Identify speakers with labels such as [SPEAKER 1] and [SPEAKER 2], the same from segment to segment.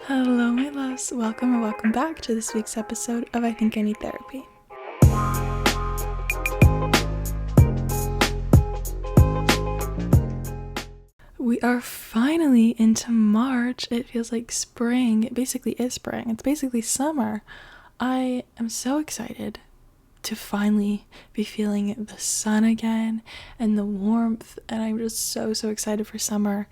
[SPEAKER 1] Hello, my loves. Welcome and welcome back to this week's episode of I Think I Need Therapy. We are finally into March. It feels like spring. It basically is spring. It's basically summer. I am so excited to finally be feeling the sun again and the warmth, and I'm just so excited for summer.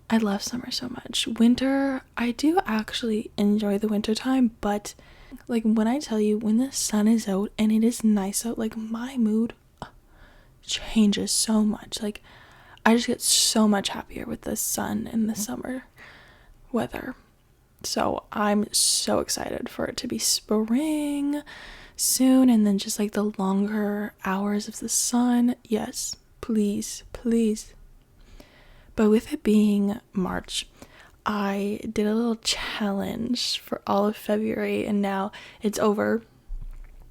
[SPEAKER 1] I love summer so much. Winter, I do actually enjoy the winter time, but like when I tell you, when the sun is out and it is nice out, like my mood changes so much. Like I just get so much happier with the sun and the summer weather. So I'm so excited for it to be spring soon, and then just like the longer hours of the sun. Yes, please. But with it being March, I did a little challenge for all of February, and now it's over.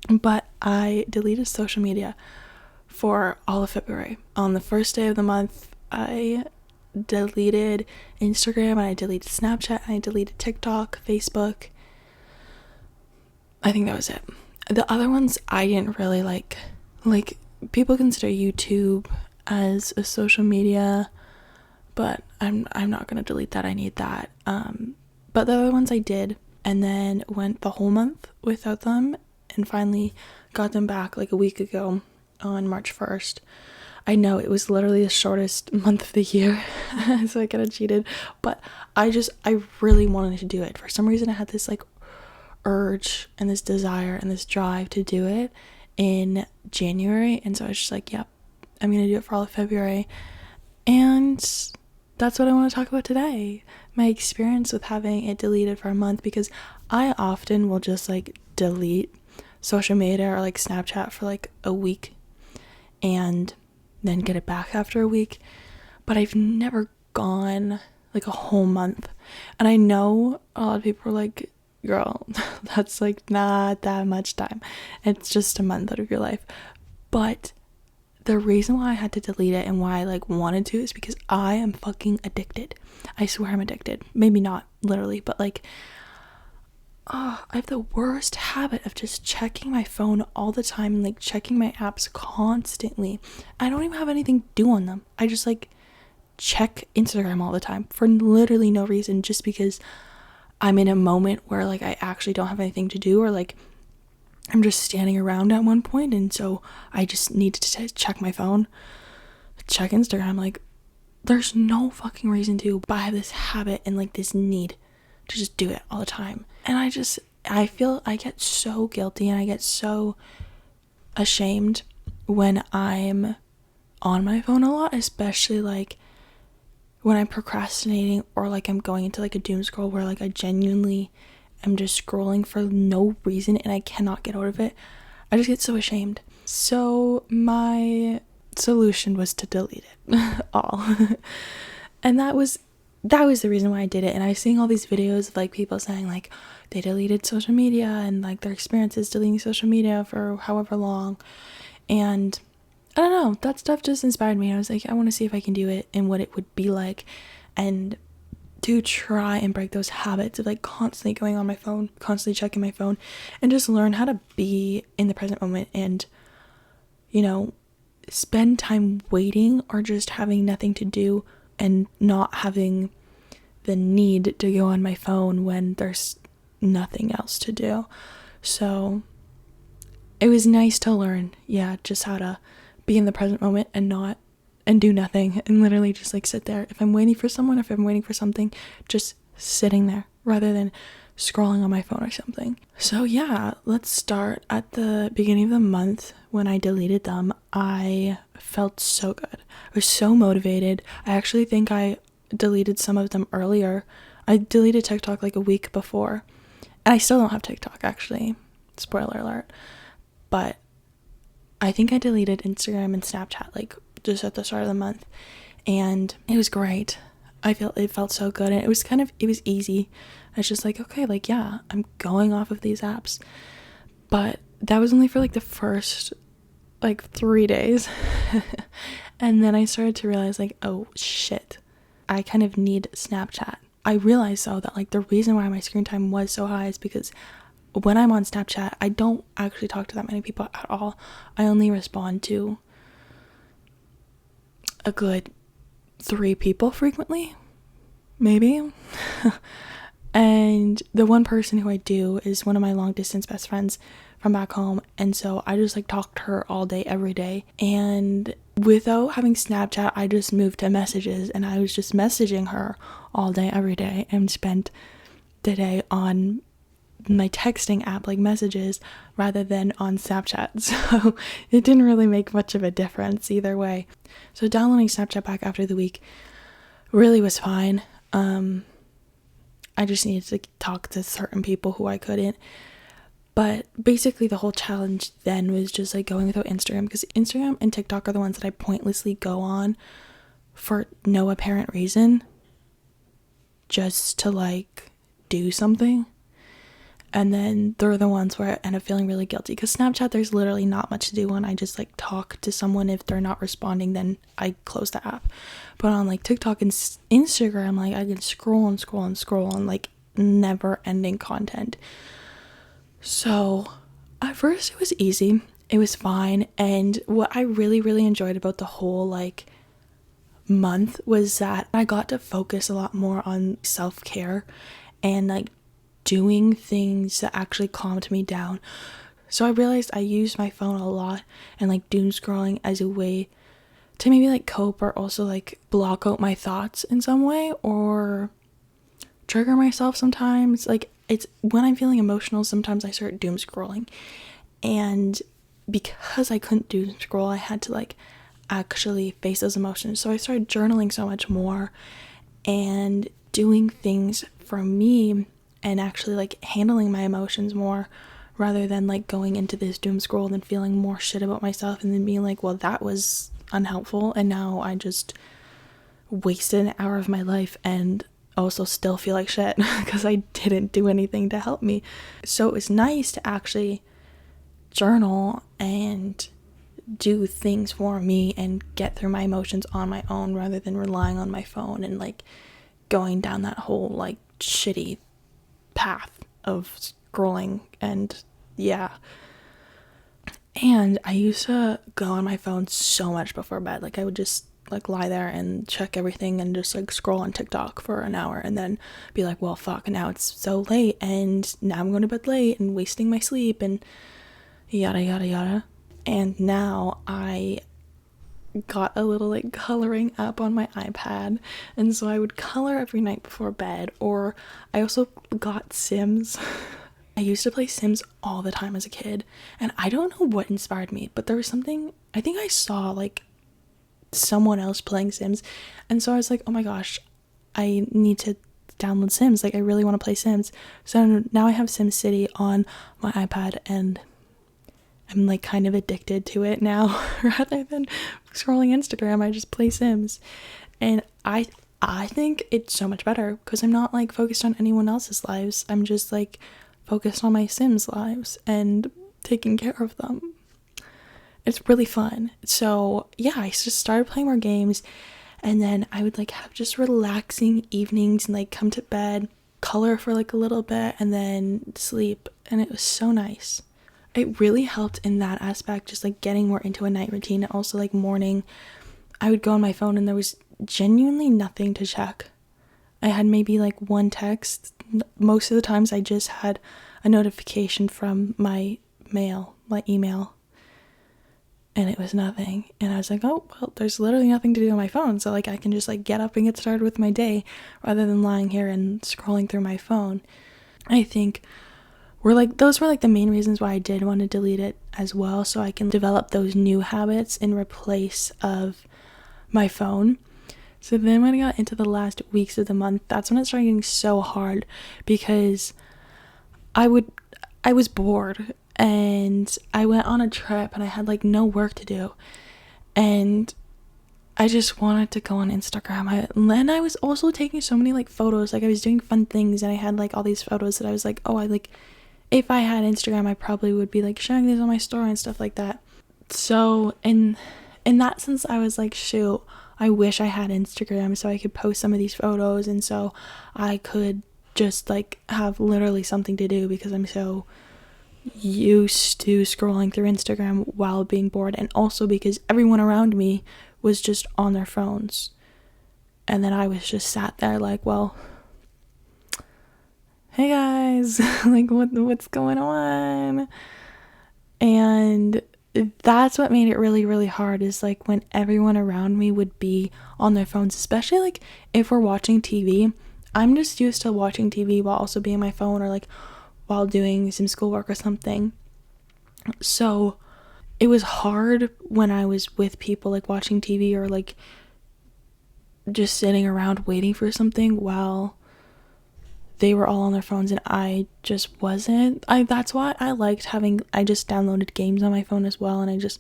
[SPEAKER 1] But I deleted social media for all of February. On the first day of the month, I deleted Instagram, and I deleted Snapchat, and I deleted TikTok, Facebook. I think that was it. The other ones I didn't really like people consider YouTube as a social media, but I'm not gonna delete that. I need that. But the other ones I did, and then went the whole month without them, and finally got them back like a week ago on March 1st. I know it was literally the shortest month of the year, so I kind of cheated, but I really wanted to do it. For some reason I had this like urge and this desire and this drive to do it in January, and so I was just like, yep, I'm gonna do it for all of February. And that's what I want to talk about today, my experience with having it deleted for a month, because I often will just like delete social media or like Snapchat for like a week and then get it back after a week, but I've never gone like a whole month. And I know a lot of people are like, girl, that's like not that much time, it's just a month out of your life. But the reason why I had to delete it and why I like wanted to is because I am fucking addicted. I swear I'm addicted. Maybe not literally, but like, I have the worst habit of just checking my phone all the time and like checking my apps constantly. I don't even have anything to do on them. I just like check Instagram all the time for literally no reason, just because I'm in a moment where like I actually don't have anything to do, or like I'm just standing around at one point, and so I just need to check my phone, check Instagram. Like, there's no fucking reason to, but I have this habit and like this need to just do it all the time. And I feel I get so guilty and I get so ashamed when I'm on my phone a lot, especially like when I'm procrastinating, or like I'm going into like a doom scroll where like I genuinely am just scrolling for no reason and I cannot get out of it. I just get so ashamed. So my solution was to delete it all. And that was the reason why I did it. And I was seeing all these videos of like people saying like they deleted social media and like their experiences deleting social media for however long. And I don't know, that stuff just inspired me. I was like, I want to see if I can do it and what it would be like, and to try and break those habits of like constantly going on my phone, constantly checking my phone, and just learn how to be in the present moment and, you know, spend time waiting or just having nothing to do and not having the need to go on my phone when there's nothing else to do. So it was nice to learn, just how to be in the present moment and do nothing, and literally just like sit there. If I'm waiting for someone, if I'm waiting for something, just sitting there rather than scrolling on my phone or something. So yeah, let's start at the beginning of the month. When I deleted them, I felt so good. I was so motivated. I actually think I deleted some of them earlier. I deleted TikTok like a week before, and I still don't have TikTok actually, spoiler alert. But I think I deleted Instagram and Snapchat like just at the start of the month, and it was great. It felt so good, and it was easy. I was just like, okay, like, yeah, I'm going off of these apps. But that was only for like the first like 3 days. And then I started to realize like, oh shit, I kind of need Snapchat. I realized though that like the reason why my screen time was so high is because when I'm on Snapchat, I don't actually talk to that many people at all. I only respond to a good 3 people frequently, maybe. And the one person who I do is one of my long distance best friends from back home, and so I just like talk to her all day every day. And without having Snapchat, I just moved to messages, and I was just messaging her all day every day and spent the day on my texting app like Messages rather than on Snapchat. So it didn't really make much of a difference either way. So downloading Snapchat back after the week really was fine. I just needed to talk to certain people who I couldn't. But basically the whole challenge then was just like going without Instagram, because Instagram and TikTok are the ones that I pointlessly go on for no apparent reason, just to like do something. And then they're the ones where I end up feeling really guilty, because Snapchat, there's literally not much to do when I just like talk to someone. If they're not responding, then I close the app. But on like TikTok and Instagram, like I can scroll and scroll and scroll on like never ending content. So at first it was easy, it was fine. And what I really, really enjoyed about the whole like month was that I got to focus a lot more on self-care and like doing things that actually calmed me down. So I realized I used my phone a lot and like doom scrolling as a way to maybe like cope, or also like block out my thoughts in some way, or trigger myself sometimes. Like it's when I'm feeling emotional, sometimes I start doom scrolling, and because I couldn't doom scroll, I had to like actually face those emotions. So I started journaling so much more and doing things for me and actually like handling my emotions more, rather than like going into this doom scroll and feeling more shit about myself and then being like, well, that was unhelpful and now I just wasted an hour of my life and also still feel like shit because I didn't do anything to help me. So it was nice to actually journal and do things for me and get through my emotions on my own, rather than relying on my phone and like going down that whole like shitty path of scrolling. And yeah, and I used to go on my phone so much before bed. Like I would just like lie there and check everything and just like scroll on TikTok for an hour and then be like, well, fuck, now it's so late and now I'm going to bed late and wasting my sleep and yada yada yada. And now I got a little like coloring app on my iPad, and so I would color every night before bed. Or I also got Sims. I used to play Sims all the time as a kid, and I don't know what inspired me, but there was something, I think I saw like someone else playing Sims, and so I was like, oh my gosh, I need to download Sims. Like I really want to play Sims. So now I have SimCity on my iPad, and I'm like kind of addicted to it now. Rather than scrolling Instagram, I just play Sims, and I think it's so much better because I'm not like focused on anyone else's lives. I'm just like focused on my Sims lives and taking care of them. It's really fun. So yeah, I just started playing more games, and then I would like have just relaxing evenings and like come to bed, color for like a little bit, and then sleep. And it was so nice. It really helped in that aspect, just like getting more into a night routine. And also like morning, I would go on my phone and there was genuinely nothing to check. I had maybe like one text. Most of the times I just had a notification from my mail, my email, and it was nothing. And I was like, oh, well, there's literally nothing to do on my phone. So like I can just like get up and get started with my day rather than lying here and scrolling through my phone. I think those were like the main reasons why I did want to delete it as well, so I can develop those new habits in replace of my phone. So then when I got into the last weeks of the month, that's when it started getting so hard, because I was bored and I went on a trip and I had like no work to do, and I just wanted to go on Instagram. And I was also taking so many like photos, like I was doing fun things, and I had like all these photos that I was like, oh, if I had Instagram, I probably would be like sharing these on my story and stuff like that. So in that sense, I was like, shoot, I wish I had Instagram so I could post some of these photos, and so I could just like have literally something to do, because I'm so used to scrolling through Instagram while being bored, and also because everyone around me was just on their phones. And then I was just sat there like, well, hey guys, like what's going on? And that's what made it really, really hard, is like when everyone around me would be on their phones, especially like if we're watching TV. I'm just used to watching TV while also being on my phone, or like while doing some schoolwork or something. So it was hard when I was with people, like watching TV or like just sitting around waiting for something while they were all on their phones and I just wasn't. That's why I just downloaded games on my phone as well, and I just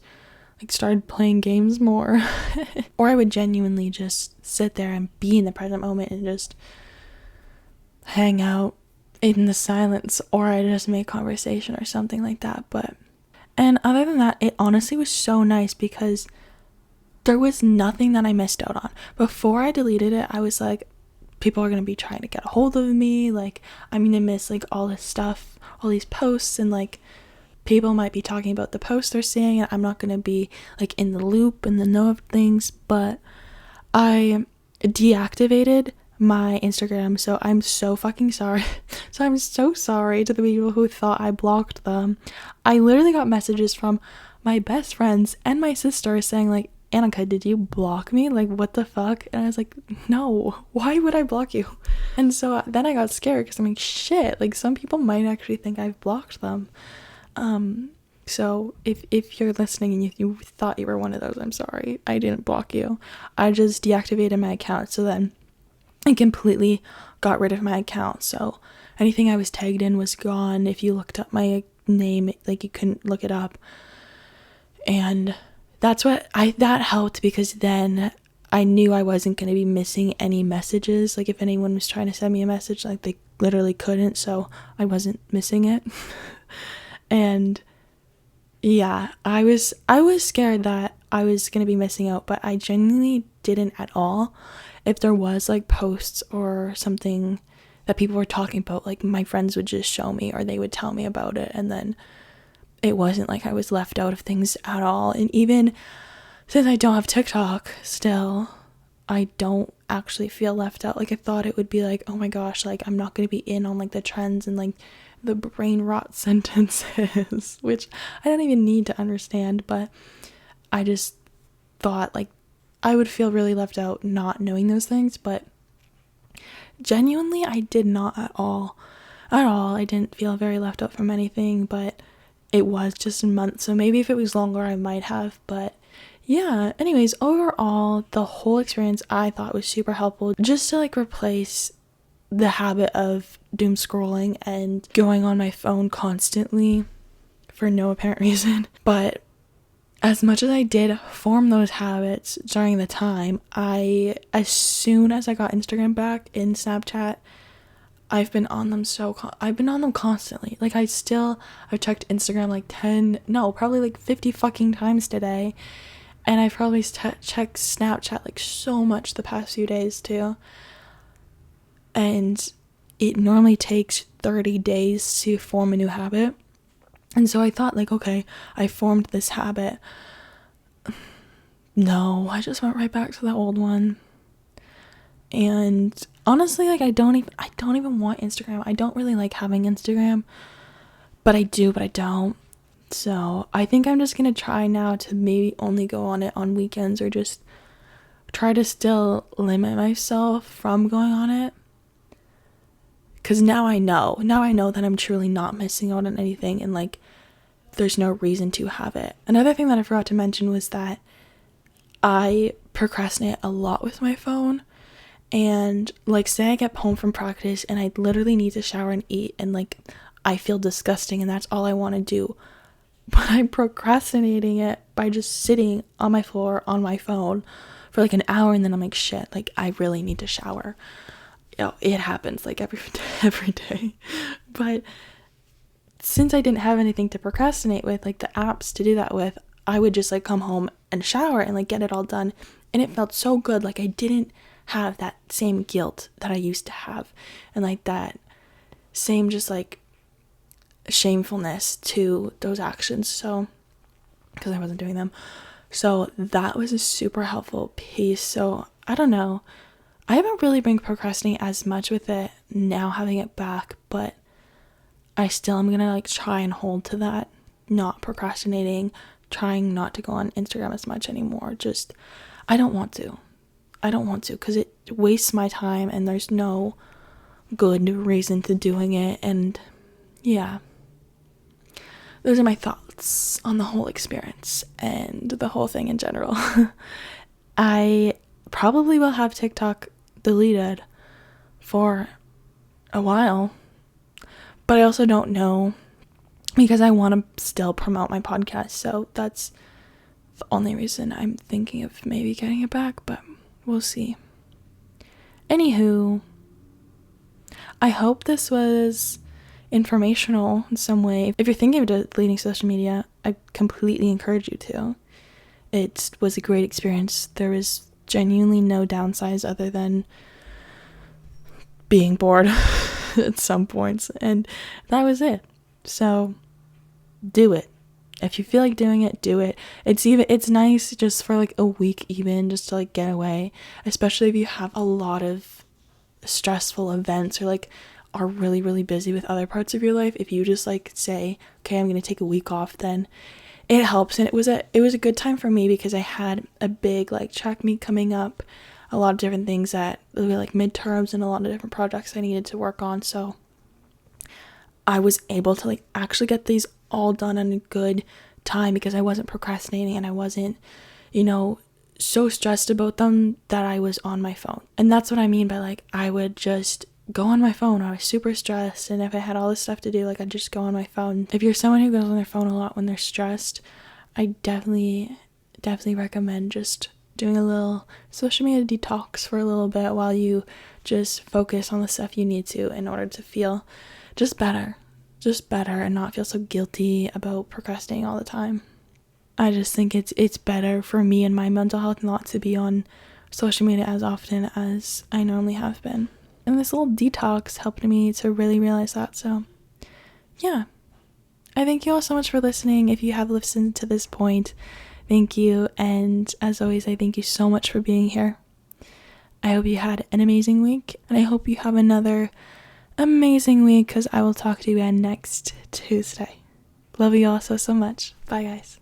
[SPEAKER 1] like started playing games more. Or I would genuinely just sit there and be in the present moment and just hang out in the silence, or I just make conversation or something like that. And other than that, it honestly was so nice because there was nothing that I missed out on. Before I deleted it, I was like, people are going to be trying to get a hold of me, like I'm going to miss like all this stuff, all these posts, and like people might be talking about the posts they're seeing, and I'm not going to be like in the loop and the know of things. But I deactivated my Instagram, so I'm so fucking sorry. So I'm so sorry to the people who thought I blocked them. I literally got messages from my best friends and my sister saying like, Annika, did you block me? Like, what the fuck? And I was like, no, why would I block you? And so then I got scared because I'm like, shit, like some people might actually think I've blocked them. So if you're listening and you thought you were one of those, I'm sorry. I didn't block you. I just deactivated my account, so then I completely got rid of my account. So anything I was tagged in was gone. If you looked up my name, like you couldn't look it up. And that helped, because then I knew I wasn't going to be missing any messages. Like if anyone was trying to send me a message, like they literally couldn't, so I wasn't missing it. And yeah, I was scared that I was going to be missing out, but I genuinely didn't at all. If there was like posts or something that people were talking about, like my friends would just show me, or they would tell me about it, and then it wasn't like I was left out of things at all. And even since I don't have TikTok still, I don't actually feel left out. Like I thought it would be like, oh my gosh, like I'm not going to be in on like the trends and like the brain rot sentences, which I don't even need to understand, but I just thought like I would feel really left out not knowing those things. But genuinely, I did not at all. I didn't feel very left out from anything, but it was just a month, so maybe if it was longer I might have. But yeah, anyways, overall the whole experience I thought was super helpful, just to like replace the habit of doom scrolling and going on my phone constantly for no apparent reason. But as much as I did form those habits during the time, as soon as I got Instagram back in Snapchat, I've been on them constantly. Like I've checked Instagram like probably like 50 fucking times today. And I've probably checked Snapchat like so much the past few days too. And it normally takes 30 days to form a new habit. And so I thought like, okay, I formed this habit. No, I just went right back to the old one. And honestly, like I don't even want Instagram. I don't really like having Instagram, but I don't. So I think I'm just gonna try now to maybe only go on it on weekends, or just try to still limit myself from going on it. Because now I know that I'm truly not missing out on anything, and like there's no reason to have it. Another thing that I forgot to mention was that I procrastinate a lot with my phone. And like say I get home from practice and I literally need to shower and eat, and like I feel disgusting and that's all I want to do, but I'm procrastinating it by just sitting on my floor on my phone for like an hour, and then I'm like, shit, like I really need to shower. It happens like every day. But since I didn't have anything to procrastinate with, like the apps to do that with, I would just like come home and shower and like get it all done And it felt so good. Like I didn't have that same guilt that I used to have, and like that same just like shamefulness to those actions. So, because I wasn't doing them. So that was a super helpful piece. So I don't know. I haven't really been procrastinating as much with it now, having it back, but I still am gonna like try and hold to that, not procrastinating, trying not to go on Instagram as much anymore. Just, I don't want to because it wastes my time and there's no good reason to doing it. And yeah, those are my thoughts on the whole experience and the whole thing in general. I probably will have TikTok deleted for a while, but I also don't know, because I want to still promote my podcast. So that's the only reason I'm thinking of maybe getting it back, but we'll see. Anywho, I hope this was informational in some way. If you're thinking of deleting social media, I completely encourage you to. It was a great experience. There was genuinely no downsides other than being bored at some points, and that was it. So do it. If you feel like doing it, do it. It's nice just for like a week, even just to like get away, especially if you have a lot of stressful events or like are really, really busy with other parts of your life. If you just like say, okay, I'm gonna take a week off, then it helps. And it was a good time for me because I had a big like track meet coming up, a lot of different things that were like midterms and a lot of different projects I needed to work on. So I was able to like actually get these all done in a good time because I wasn't procrastinating and I wasn't, so stressed about them that I was on my phone. And that's what I mean by like, I would just go on my phone. I was super stressed, and if I had all this stuff to do, like I'd just go on my phone. If you're someone who goes on their phone a lot when they're stressed, I definitely recommend just doing a little social media detox for a little bit while you just focus on the stuff you need to in order to feel just better and not feel so guilty about procrastinating all the time. I just think it's better for me and my mental health not to be on social media as often as I normally have been. And this little detox helped me to really realize that. So yeah, I thank you all so much for listening. If you have listened to this point, thank you. And as always, I thank you so much for being here. I hope you had an amazing week, and I hope you have another amazing week, because I will talk to you again next Tuesday. Love you all so much. Bye, guys.